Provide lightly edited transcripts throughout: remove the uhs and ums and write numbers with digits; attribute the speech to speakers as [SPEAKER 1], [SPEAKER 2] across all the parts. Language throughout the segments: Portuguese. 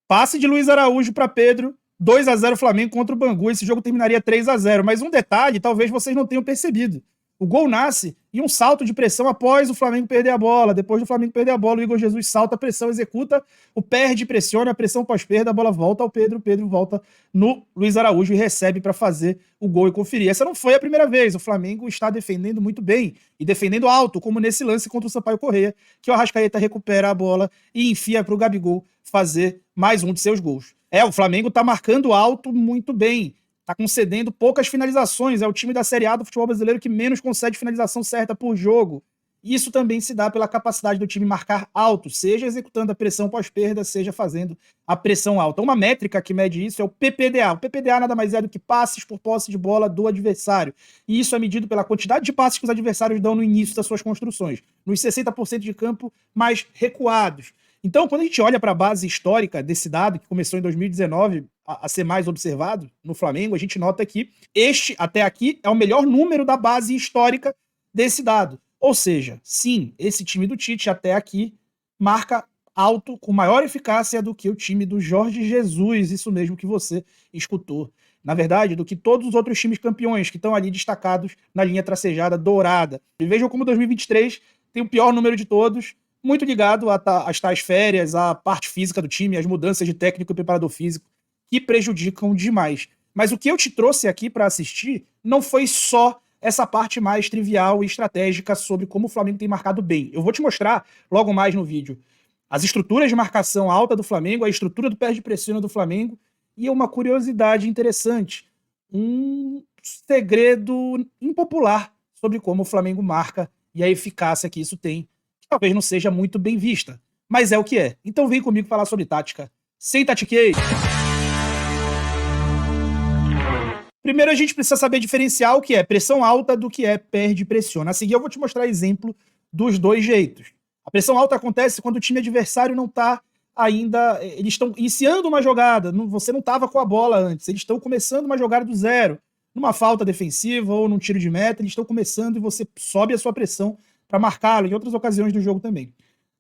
[SPEAKER 1] Passe de Luiz Araújo para Pedro, 2-0 Flamengo contra o Bangu. Esse jogo terminaria 3-0. Mas um detalhe, talvez vocês não tenham percebido. O gol nasce em um salto de pressão após o Flamengo perder a bola. Depois do Flamengo perder a bola, o Igor Jesus salta a pressão, executa, o perde, pressiona, a pressão pós-perda, a bola volta ao Pedro, o Pedro volta no Luiz Araújo e recebe para fazer o gol e conferir. Essa não foi a primeira vez. O Flamengo está defendendo muito bem e defendendo alto, como nesse lance contra o Sampaio Corrêa, que o Arrascaeta recupera a bola e enfia para o Gabigol fazer mais um de seus gols. O Flamengo está marcando alto muito bem. Está concedendo poucas finalizações. É o time da Série A do futebol brasileiro que menos concede finalização certa por jogo. Isso também se dá pela capacidade do time marcar alto, seja executando a pressão pós-perda, seja fazendo a pressão alta. Uma métrica que mede isso é o PPDA. O PPDA nada mais é do que passes por posse de bola do adversário. E isso é medido pela quantidade de passes que os adversários dão no início das suas construções, nos 60% de campo mais recuados. Então, quando a gente olha para a base histórica desse dado, que começou em 2019 a ser mais observado no Flamengo, a gente nota que este, até aqui, é o melhor número da base histórica desse dado. Ou seja, sim, esse time do Tite até aqui marca alto com maior eficácia do que o time do Jorge Jesus, isso mesmo que você escutou. Na verdade, do que todos os outros times campeões que estão ali destacados na linha tracejada dourada. E vejam como 2023 tem o pior número de todos, muito ligado às tais férias, à parte física do time, às mudanças de técnico e preparador físico, que prejudicam demais. Mas o que eu te trouxe aqui para assistir não foi só essa parte mais trivial e estratégica sobre como o Flamengo tem marcado bem. Eu vou te mostrar logo mais no vídeo as estruturas de marcação alta do Flamengo, a estrutura do pé de pressão do Flamengo e uma curiosidade interessante, um segredo impopular sobre como o Flamengo marca e a eficácia que isso tem, que talvez não seja muito bem vista, mas é o que é. Então vem comigo falar sobre tática. Sem tatiquei! Primeiro a gente precisa saber diferenciar o que é pressão alta do que é perde e pressiona. A seguir eu vou te mostrar exemplo dos dois jeitos. A pressão alta acontece quando o time adversário não está ainda... Eles estão iniciando uma jogada, você não estava com a bola antes, eles estão começando uma jogada do zero, numa falta defensiva ou num tiro de meta, eles estão começando e você sobe a sua pressão para marcá-lo, em outras ocasiões do jogo também.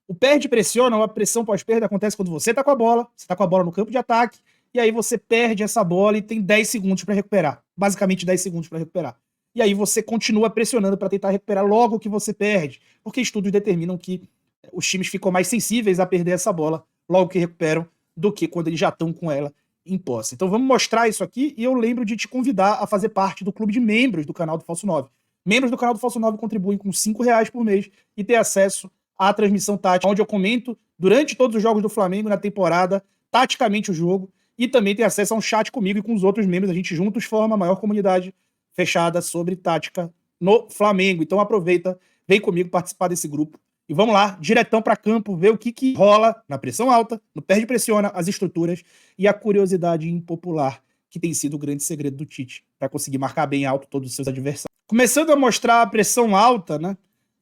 [SPEAKER 1] O perde e pressiona, ou a pressão pós-perda, acontece quando você está com a bola, você está com a bola no campo de ataque, e aí você perde essa bola e tem 10 segundos para recuperar. Basicamente 10 segundos para recuperar. E aí você continua pressionando para tentar recuperar logo que você perde, porque estudos determinam que os times ficam mais sensíveis a perder essa bola logo que recuperam do que quando eles já estão com ela em posse. Então vamos mostrar isso aqui e eu lembro de te convidar a fazer parte do clube de membros do canal do Falso 9. Membros do canal do Falso 9 contribuem com R$5 por mês e ter acesso à transmissão tática, onde eu comento durante todos os jogos do Flamengo na temporada, taticamente o jogo, e também tem acesso a um chat comigo e com os outros membros. A gente juntos forma a maior comunidade fechada sobre tática no Flamengo. Então aproveita, vem comigo participar desse grupo. E vamos lá, diretão para campo, ver o que rola na pressão alta, no perde e pressiona, as estruturas e a curiosidade impopular, que tem sido o grande segredo do Tite, para conseguir marcar bem alto todos os seus adversários. Começando a mostrar a pressão alta, né?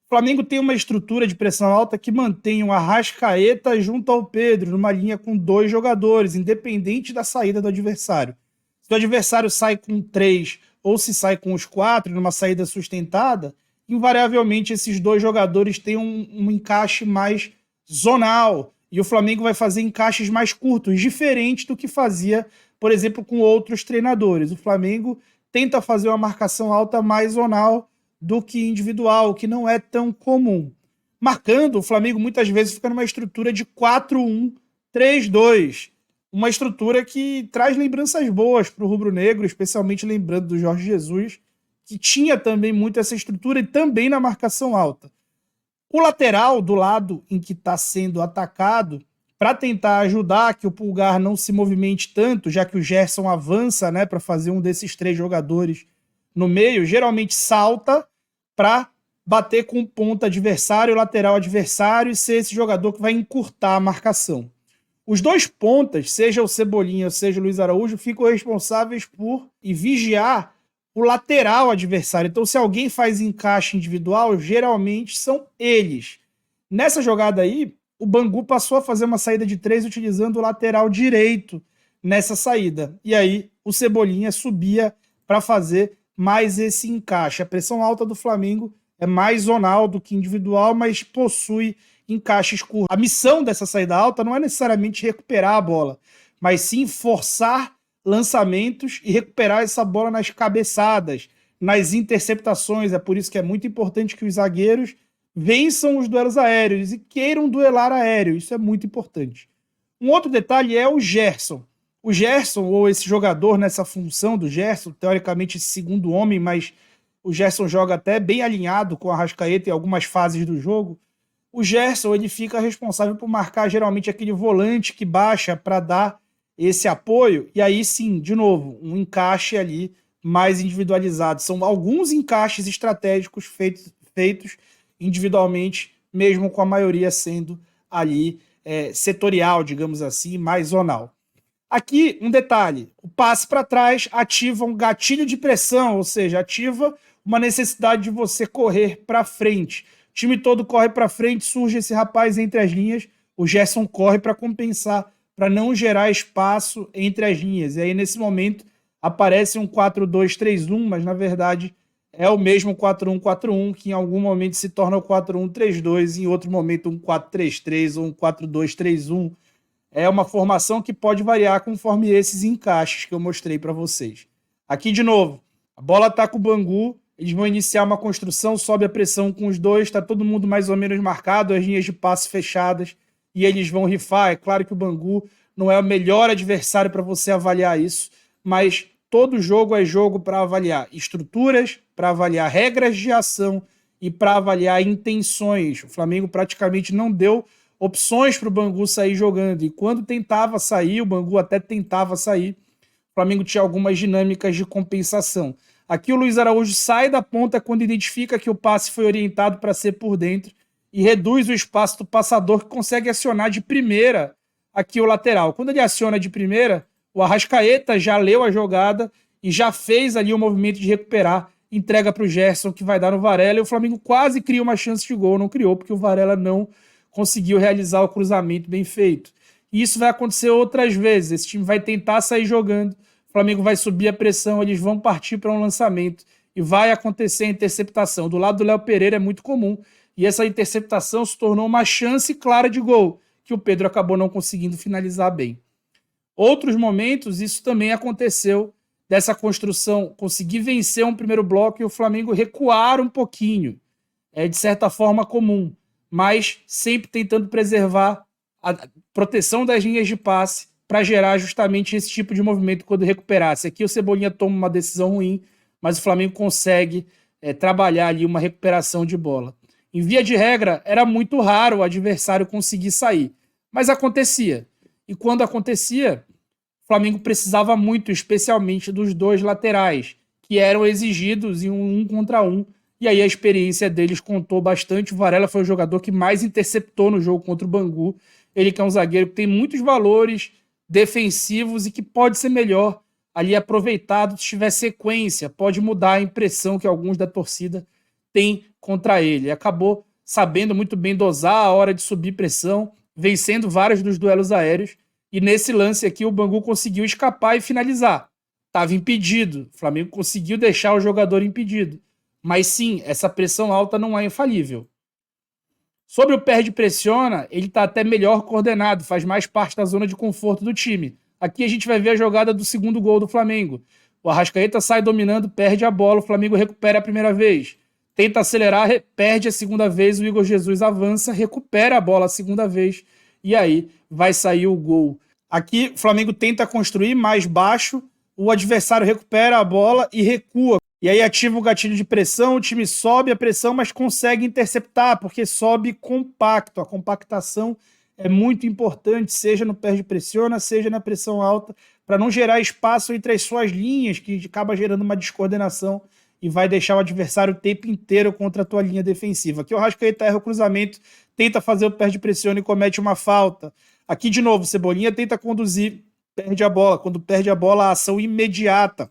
[SPEAKER 1] O Flamengo tem uma estrutura de pressão alta que mantém o Arrascaeta junto ao Pedro, numa linha com 2 jogadores, independente da saída do adversário. Se o adversário sai com 3 ou se sai com os 4, numa saída sustentada, invariavelmente esses 2 jogadores têm um encaixe mais zonal. E o Flamengo vai fazer encaixes mais curtos, diferente do que fazia, por exemplo, com outros treinadores. O Flamengo tenta fazer uma marcação alta mais zonal do que individual, que não é tão comum. Marcando, o Flamengo muitas vezes fica numa estrutura de 4-1-3-2. Uma estrutura que traz lembranças boas para o rubro-negro, especialmente lembrando do Jorge Jesus, que tinha também muito essa estrutura e também na marcação alta. O lateral, do lado em que está sendo atacado, para tentar ajudar que o Pulgar não se movimente tanto, já que o Gerson avança, né, para fazer um desses 3 jogadores no meio, geralmente salta para bater com o ponta adversário, o lateral adversário, e ser esse jogador que vai encurtar a marcação. Os 2 pontas, seja o Cebolinha, seja o Luiz Araújo, ficam responsáveis por vigiar o lateral adversário. Então, se alguém faz encaixe individual, geralmente são eles. Nessa jogada aí, o Bangu passou a fazer uma saída de 3 utilizando o lateral direito nessa saída. E aí, o Cebolinha subia para fazer mais esse encaixe. A pressão alta do Flamengo é mais zonal do que individual, mas possui encaixes curtos. A missão dessa saída alta não é necessariamente recuperar a bola, mas sim forçar lançamentos e recuperar essa bola nas cabeçadas, nas interceptações. É por isso que é muito importante que os zagueiros vençam os duelos aéreos e queiram duelar aéreo. Isso é muito importante. Um outro detalhe é o Gerson. O Gerson, ou esse jogador nessa função do Gerson, teoricamente esse segundo homem, mas o Gerson joga até bem alinhado com a Arrascaeta em algumas fases do jogo. O Gerson, ele fica responsável por marcar geralmente aquele volante que baixa para dar esse apoio, e aí sim, de novo, um encaixe ali mais individualizado. São alguns encaixes estratégicos feitos individualmente, mesmo com a maioria sendo ali setorial, digamos assim, mais zonal. Aqui, um detalhe, o passe para trás ativa um gatilho de pressão, ou seja, ativa uma necessidade de você correr para frente. O time todo corre para frente, surge esse rapaz entre as linhas, o Gerson corre para compensar, para não gerar espaço entre as linhas. E aí, nesse momento, aparece um 4-2-3-1, mas, na verdade, é o mesmo 4-1-4-1, que em algum momento se torna o 4-1-3-2, em outro momento um 4-3-3 ou um 4-2-3-1. É uma formação que pode variar conforme esses encaixes que eu mostrei para vocês. Aqui, de novo, a bola está com o Bangu, eles vão iniciar uma construção, sobe a pressão com os dois, está todo mundo mais ou menos marcado, as linhas de passe fechadas, e eles vão rifar. É claro que o Bangu não é o melhor adversário para você avaliar isso, mas todo jogo é jogo para avaliar estruturas, para avaliar regras de ação e para avaliar intenções. O Flamengo praticamente não deu opções para o Bangu sair jogando, e quando tentava sair, o Bangu até tentava sair, o Flamengo tinha algumas dinâmicas de compensação. Aqui o Luiz Araújo sai da ponta quando identifica que o passe foi orientado para ser por dentro e reduz o espaço do passador, que consegue acionar de primeira aqui o lateral. Quando ele aciona de primeira, o Arrascaeta já leu a jogada e já fez ali o movimento de recuperar, entrega para o Gerson, que vai dar no Varela, e o Flamengo quase cria uma chance de gol, não criou, porque o Varela não conseguiu realizar o cruzamento bem feito. E isso vai acontecer outras vezes, esse time vai tentar sair jogando, o Flamengo vai subir a pressão, eles vão partir para um lançamento e vai acontecer a interceptação. Do lado do Léo Pereira é muito comum, e essa interceptação se tornou uma chance clara de gol, que o Pedro acabou não conseguindo finalizar bem. Outros momentos, isso também aconteceu, dessa construção, conseguir vencer um primeiro bloco e o Flamengo recuar um pouquinho. É de certa forma comum, mas sempre tentando preservar a proteção das linhas de passe para gerar justamente esse tipo de movimento quando recuperasse. Aqui o Cebolinha toma uma decisão ruim, mas o Flamengo consegue trabalhar ali uma recuperação de bola. Em via de regra, era muito raro o adversário conseguir sair, mas acontecia. E quando acontecia, o Flamengo precisava muito, especialmente dos dois laterais, que eram exigidos em um contra um, e aí a experiência deles contou bastante. O Varela foi o jogador que mais interceptou no jogo contra o Bangu. Ele que é um zagueiro que tem muitos valores defensivos e que pode ser melhor ali aproveitado se tiver sequência, pode mudar a impressão que alguns da torcida têm contra ele. Acabou sabendo muito bem dosar a hora de subir pressão, vencendo vários dos duelos aéreos, e nesse lance aqui o Bangu conseguiu escapar e finalizar. Estava impedido, o Flamengo conseguiu deixar o jogador impedido. Mas sim, essa pressão alta não é infalível. Sobre o perde-pressiona, ele está até melhor coordenado, faz mais parte da zona de conforto do time. Aqui a gente vai ver a jogada do segundo gol do Flamengo. O Arrascaeta sai dominando, perde a bola, o Flamengo recupera a primeira vez. Tenta acelerar, perde a segunda vez, o Igor Jesus avança, recupera a bola a segunda vez e aí vai sair o gol. Aqui o Flamengo tenta construir mais baixo, o adversário recupera a bola e recua. E aí ativa o gatilho de pressão, o time sobe a pressão, mas consegue interceptar, porque sobe compacto. A compactação é muito importante, seja no perde-pressiona, seja na pressão alta, para não gerar espaço entre as suas linhas, que acaba gerando uma descoordenação e vai deixar o adversário o tempo inteiro contra a tua linha defensiva. Aqui o Arrascaeta erra o cruzamento, tenta fazer o perde-pressiona e comete uma falta. Aqui, de novo, Cebolinha tenta conduzir, perde a bola. Quando perde a bola, a ação imediata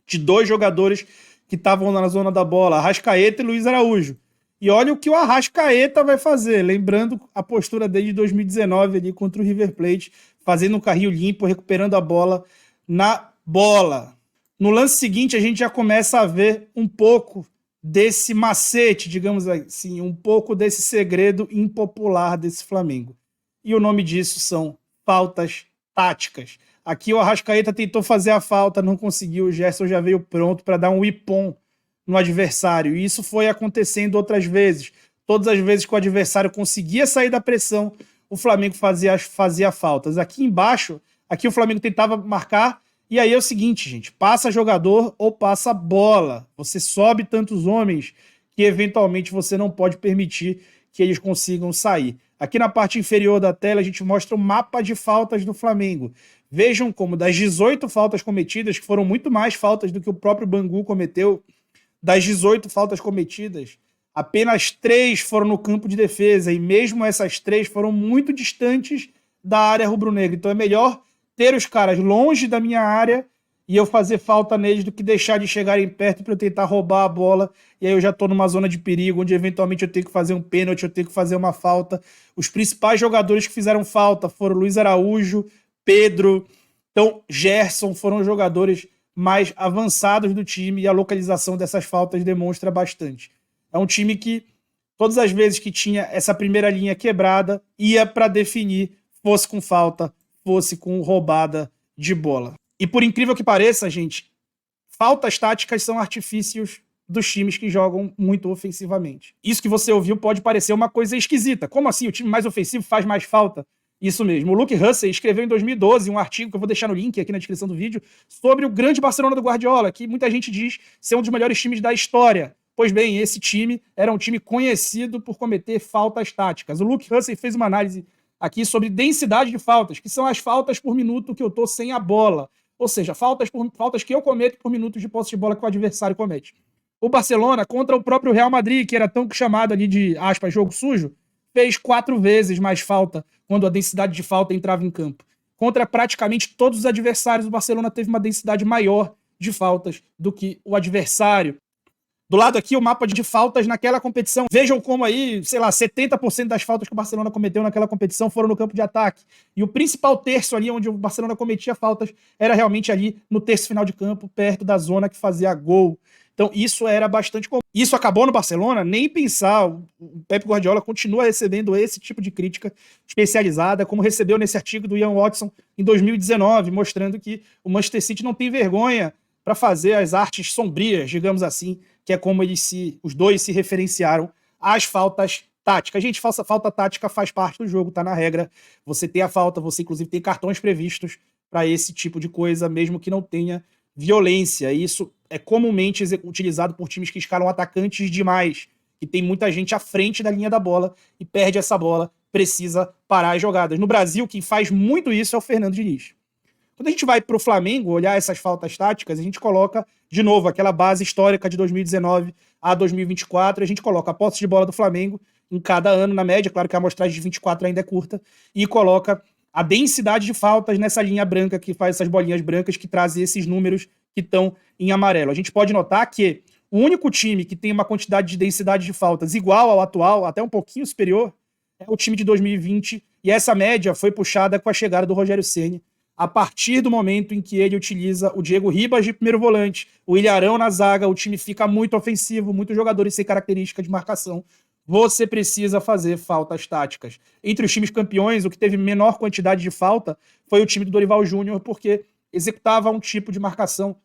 [SPEAKER 1] de dois jogadores que estavam na zona da bola, Arrascaeta e Luiz Araújo. E olha o que o Arrascaeta vai fazer, lembrando a postura dele de 2019 ali contra o River Plate, fazendo um carrinho limpo, recuperando a bola na bola. No lance seguinte, a gente já começa a ver um pouco desse macete, digamos assim, um pouco desse segredo impopular desse Flamengo. E o nome disso são faltas táticas. Aqui o Arrascaeta tentou fazer a falta, não conseguiu, o Gerson já veio pronto para dar um ipom no adversário. E isso foi acontecendo outras vezes. Todas as vezes que o adversário conseguia sair da pressão, o Flamengo fazia faltas. Aqui embaixo, aqui o Flamengo tentava marcar, e aí é o seguinte, gente, passa jogador ou passa bola. Você sobe tantos homens que eventualmente você não pode permitir que eles consigam sair. Aqui na parte inferior da tela a gente mostra o mapa de faltas do Flamengo. Vejam como das 18 faltas cometidas, que foram muito mais faltas do que o próprio Bangu cometeu, das 18 faltas cometidas, apenas 3 foram no campo de defesa, e mesmo essas 3 foram muito distantes da área rubro-negra. Então é melhor ter os caras longe da minha área e eu fazer falta neles do que deixar de chegarem perto para eu tentar roubar a bola, e aí eu já estou numa zona de perigo, onde eventualmente eu tenho que fazer um pênalti, eu tenho que fazer uma falta. Os principais jogadores que fizeram falta foram Luiz Araújo, Pedro, então Gerson, foram os jogadores mais avançados do time, e a localização dessas faltas demonstra bastante. É um time que, todas as vezes que tinha essa primeira linha quebrada, ia para definir, fosse com falta, fosse com roubada de bola. E por incrível que pareça, gente, faltas táticas são artifícios dos times que jogam muito ofensivamente. Isso que você ouviu pode parecer uma coisa esquisita. Como assim? O time mais ofensivo faz mais falta? Isso mesmo. O Luke Hussey escreveu em 2012 um artigo, que eu vou deixar no link aqui na descrição do vídeo, sobre o grande Barcelona do Guardiola, que muita gente diz ser um dos melhores times da história. Pois bem, esse time era um time conhecido por cometer faltas táticas. O Luke Hussey fez uma análise aqui sobre densidade de faltas, que são as faltas por minuto que eu tô sem a bola. Ou seja, faltas que eu cometo por minutos de posse de bola que o adversário comete. O Barcelona, contra o próprio Real Madrid, que era tão chamado ali de, aspas, jogo sujo, fez 4 vezes mais falta quando a densidade de falta entrava em campo. Contra praticamente todos os adversários, o Barcelona teve uma densidade maior de faltas do que o adversário. Do lado aqui, o mapa de faltas naquela competição. Vejam como aí, sei lá, 70% das faltas que o Barcelona cometeu naquela competição foram no campo de ataque. E o principal terço ali, onde o Barcelona cometia faltas, era realmente ali no terço final de campo, perto da zona que fazia gol. Então isso era bastante comum. Isso acabou no Barcelona? Nem pensar. O Pep Guardiola continua recebendo esse tipo de crítica especializada, como recebeu nesse artigo do Ian Watson em 2019, mostrando que o Manchester City não tem vergonha para fazer as artes sombrias, digamos assim, que é como os dois se referenciaram às faltas táticas. Gente, falta tática faz parte do jogo, tá na regra. Você tem a falta, você inclusive tem cartões previstos para esse tipo de coisa, mesmo que não tenha violência. Isso é comumente utilizado por times que escalam atacantes demais, que tem muita gente à frente da linha da bola e perde essa bola, precisa parar as jogadas. No Brasil, quem faz muito isso é o Fernando Diniz. Quando a gente vai para o Flamengo olhar essas faltas táticas, a gente coloca, de novo, aquela base histórica de 2019 a 2024, a gente coloca a posse de bola do Flamengo em cada ano, na média, claro que a amostragem de 24 ainda é curta, e coloca a densidade de faltas nessa linha branca, que faz essas bolinhas brancas que trazem esses números que estão em amarelo. A gente pode notar que o único time que tem uma quantidade de densidade de faltas igual ao atual, até um pouquinho superior, é o time de 2020, e essa média foi puxada com a chegada do Rogério Ceni, a partir do momento em que ele utiliza o Diego Ribas de primeiro volante, o Ilharão na zaga, o time fica muito ofensivo, muitos jogadores sem característica de marcação. Você precisa fazer faltas táticas. Entre os times campeões, o que teve menor quantidade de falta foi o time do Dorival Júnior, porque executava um tipo de marcação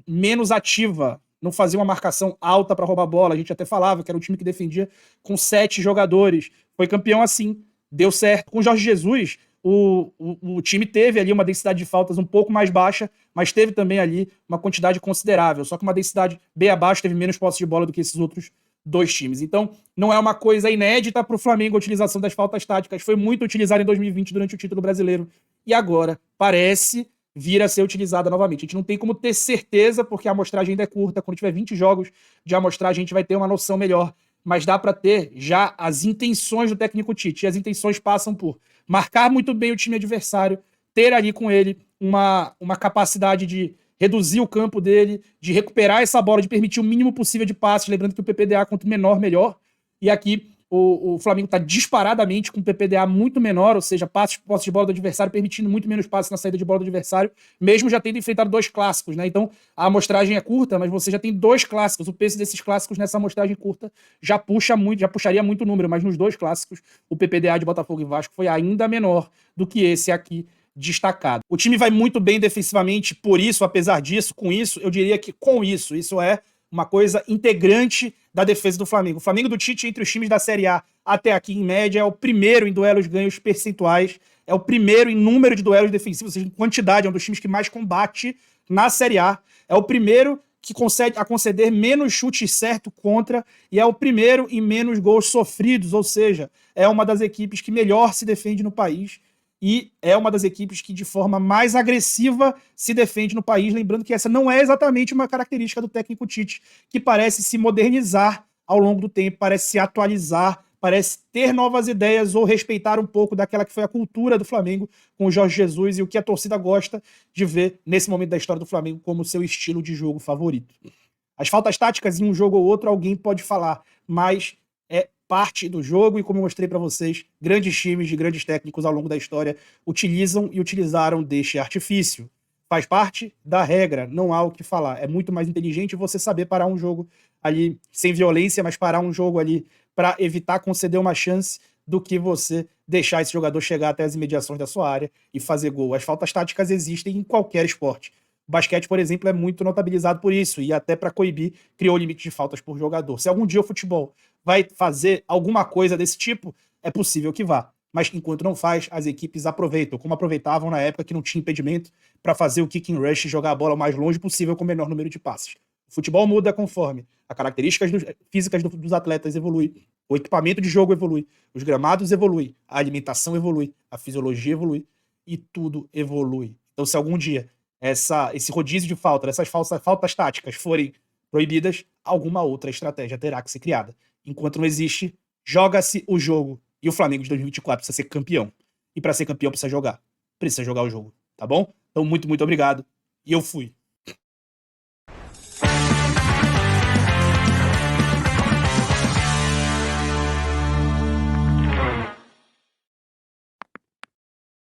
[SPEAKER 1] menos ativa, não fazia uma marcação alta para roubar a bola. A gente até falava que era um time que defendia com 7 jogadores. Foi campeão assim, deu certo. Com o Jorge Jesus, o time teve ali uma densidade de faltas um pouco mais baixa, mas teve também ali uma quantidade considerável, só que uma densidade bem abaixo, teve menos posse de bola do que esses outros 2 times. Então, não é uma coisa inédita para o Flamengo a utilização das faltas táticas, foi muito utilizada em 2020 durante o título brasileiro, e agora parece vir a ser utilizada novamente. A gente não tem como ter certeza, porque a amostragem ainda é curta, quando tiver 20 jogos de amostragem a gente vai ter uma noção melhor, mas dá para ter já as intenções do técnico Tite, e as intenções passam por marcar muito bem o time adversário, ter ali com ele uma capacidade de reduzir o campo dele, de recuperar essa bola, de permitir o mínimo possível de passes, lembrando que o PPDA, quanto menor, melhor. E aqui O Flamengo está disparadamente com um PPDA muito menor, ou seja, posse de bola do adversário, permitindo muito menos passes na saída de bola do adversário, mesmo já tendo enfrentado 2 clássicos, né? Então, a amostragem é curta, mas você já tem 2 clássicos. O peso desses clássicos nessa amostragem curta já puxaria muito número, mas nos 2 clássicos, o PPDA de Botafogo e Vasco foi ainda menor do que esse aqui destacado. O time vai muito bem defensivamente, por isso, apesar disso, com isso, eu diria que com isso é uma coisa integrante da defesa do Flamengo. O Flamengo do Tite, entre os times da Série A até aqui, em média, é o primeiro em duelos ganhos percentuais, é o primeiro em número de duelos defensivos, ou seja, em quantidade, é um dos times que mais combate na Série A, é o primeiro que consegue conceder menos chutes certo contra e é o primeiro em menos gols sofridos, ou seja, é uma das equipes que melhor se defende no país e é uma das equipes que de forma mais agressiva se defende no país, lembrando que essa não é exatamente uma característica do técnico Tite, que parece se modernizar ao longo do tempo, parece se atualizar, parece ter novas ideias ou respeitar um pouco daquela que foi a cultura do Flamengo com o Jorge Jesus e o que a torcida gosta de ver nesse momento da história do Flamengo como seu estilo de jogo favorito. As faltas táticas em um jogo ou outro alguém pode falar, mas é parte do jogo e, como eu mostrei para vocês, grandes times de grandes técnicos ao longo da história utilizam e utilizaram deste artifício. Faz parte da regra, não há o que falar. É muito mais inteligente você saber parar um jogo ali sem violência, mas parar um jogo ali para evitar conceder uma chance do que você deixar esse jogador chegar até as imediações da sua área e fazer gol. As faltas táticas existem em qualquer esporte. O basquete, por exemplo, é muito notabilizado por isso e até para coibir criou limite de faltas por jogador. Se algum dia o futebol vai fazer alguma coisa desse tipo, é possível que vá. Mas enquanto não faz, as equipes aproveitam, como aproveitavam na época que não tinha impedimento, para fazer o kick and rush e jogar a bola o mais longe possível com o menor número de passes. O futebol muda conforme as características físicas dos atletas evoluem, o equipamento de jogo evolui, os gramados evoluem, a alimentação evolui, a fisiologia evolui e tudo evolui. Então, se algum dia esse rodízio de essas faltas táticas forem proibidas, alguma outra estratégia terá que ser criada. Enquanto não existe, joga-se o jogo. E o Flamengo de 2024 precisa ser campeão. E para ser campeão precisa jogar. Precisa jogar o jogo, tá bom? Então, muito, muito obrigado. E eu fui.